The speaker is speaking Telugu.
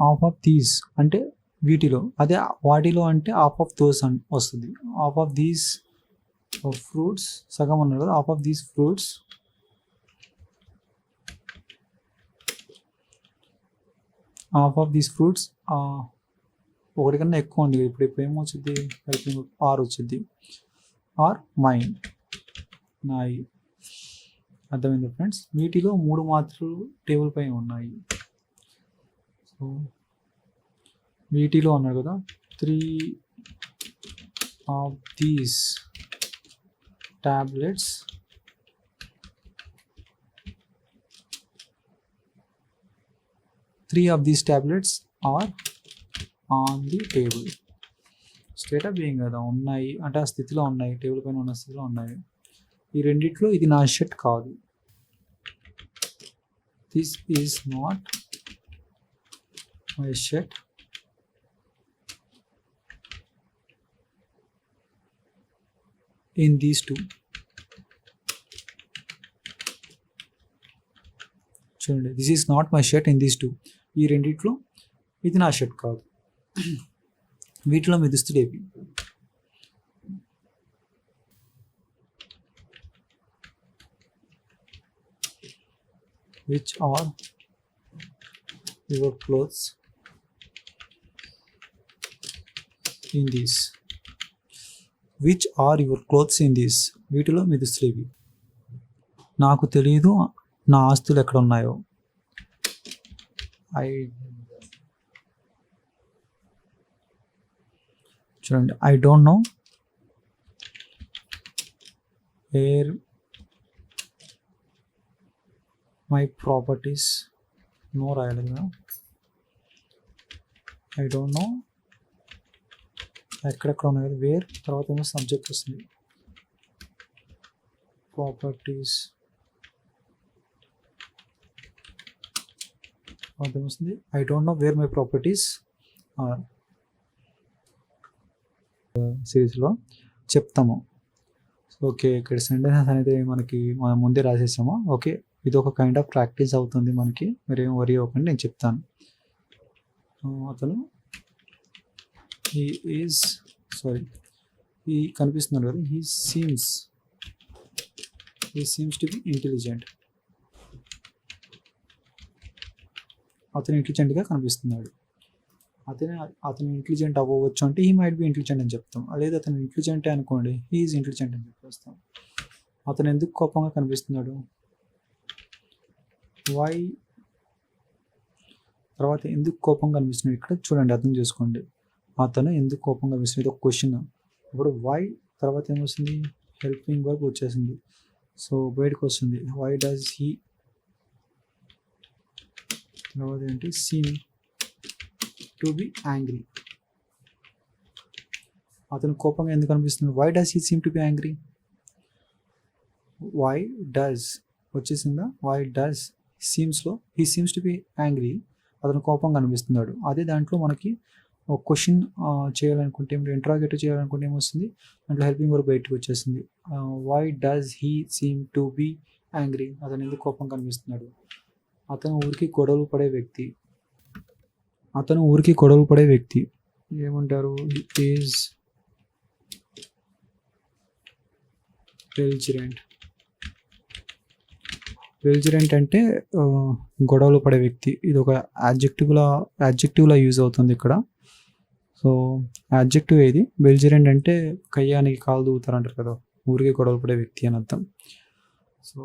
ఆఫ్ ఆఫ్ దీస్ అంటే వీటిలో, అదే వాటిలో అంటే ఆఫ్ ఆఫ్ దోస్ అని వస్తుంది. ఆఫ్ ఆఫ్ దీస్ ఫ్రూట్స్ సగం ఉన్నారు కదా, ఆఫ్ ఆఫ్ దీస్ ఫ్రూట్స్ ఒకటి కన్నా ఎక్కువ ఉంది. ఇప్పుడు ఏమొచ్చింది, హెల్పింగ్ ఆర్ వచ్చింది. ఆర్ మైన్, నాయి. అర్థమైంది ఫ్రెండ్స్. వీటిలో 3 మాత్రలు టేబుల్ పైన ఉన్నాయి. సో వీటిలో అన్నారు కదా, 3 of these tablets are on the table. State of being కదా, ఉన్నాయి అంటే ఆ స్థితిలో ఉన్నాయి, టేబుల్ పైన ఉన్న స్థితిలో ఉన్నాయి. ఈ రెండిట్లో ఇది నా షర్ట్ కాదు. This is not my shirt. In these 2 చూడండి, this is not my shirt in these 2. ఈ రెండిట్లో ఇది నా షర్ట్ కాదు. వీటిలో మీ దుస్తులు ఏవి? Which are your clothes in these. Which are your clothes in these. వీటిలో మీ దుస్తులు ఏవి? నాకు తెలియదు నా ఆస్తులు ఎక్కడ ఉన్నాయో. చూడండి, I don't know where my properties. No రాయలేదు కదా. ఐ డోంట్ నో ఎక్కడెక్కడ ఉన్నాయి కదా, వేర్ తర్వాత ఏమో సబ్జెక్ట్ వస్తుంది. ప్రాపర్టీస్ వస్తుంది. I don't know where my properties are. సిరీస్లో చెప్తాము. ఓకే, ఇక్కడ సెంటెన్సెస్ అనేది మనకి మనం ముందే రాసేసాము. ఓకే, ఇది ఒక కైండ్ ఆఫ్ ప్రాక్టీస్ అవుతుంది మనకి, మీరు ఏం వరీ అవ్వకండి, నేను చెప్తాను. అతను ఈ కనిపిస్తున్నాడు కదా, he seems to be intelligent. అతను ఇంటెలిజెంట్గా కనిపిస్తున్నాడు. అతను ఇంటెలిజెంట్ అవ్వవచ్చు అంటే హీ మైట్ బి ఇంటెలిజెంట్ అని చెప్తాం. లేదా అతను ఇంటెలిజెంటే అనుకోండి, హీ ఈజ్ ఇంటెలిజెంట్ అని చెప్పేస్తాం. అతను ఎందుకు కోపంగా కనిపిస్తున్నాడు? వై. తర్వాత ఎందుకు కోపంగా కనిపిస్తున్నాడు ఇక్కడ చూడండి, అర్థం చేసుకోండి. అతను ఎందుకు కోపంగా కనిపిస్తుంది, ఇది ఒక క్వశ్చన్. ఇప్పుడు వై తర్వాత ఏమొస్తుంది, హెల్పింగ్ వర్బ్ వచ్చేసింది. సో బయటకు వస్తుంది, వై డస్ హీ. తర్వాత ఏంటి, సీమ్ టు బి యాంగ్రీ. అతను కోపంగా ఎందుకు అనిపిస్తుంది? Why does he seem to be angry. Why does వచ్చేసిందా, వై డస్ సీమ్స్లో he seems to be angry, అతను కోపంగా అనిపిస్తున్నాడు. అదే దాంట్లో మనకి ఒక క్వశ్చన్ చేయాలనుకుంటే, ఇంటరాగేటివ్ చేయాలనుకుంటే ఏమొస్తుంది, దాంట్లో హెల్పింగ్ వర్బ్ బయటకు వచ్చేసింది. Why does he seem to be angry, అతను ఎందుకు కోపంగా కనిపిస్తున్నాడు. అతను ఊరికి గొడవలు పడే వ్యక్తి. ఏమంటారు, ఈజ్ బెల్జిరెంట్ అంటే గొడవలు పడే వ్యక్తి. ఇది ఒక యాడ్జెక్టివ్లా యూజ్ అవుతుంది ఇక్కడ. సో యాడ్జెక్టివ్ ఏది, బెల్జిరెంట్ అంటే కయ్యానికి కాలు దూవుతారు అంటారు కదా, ఊరికి గొడవలు పడే వ్యక్తి అని అర్థం. సో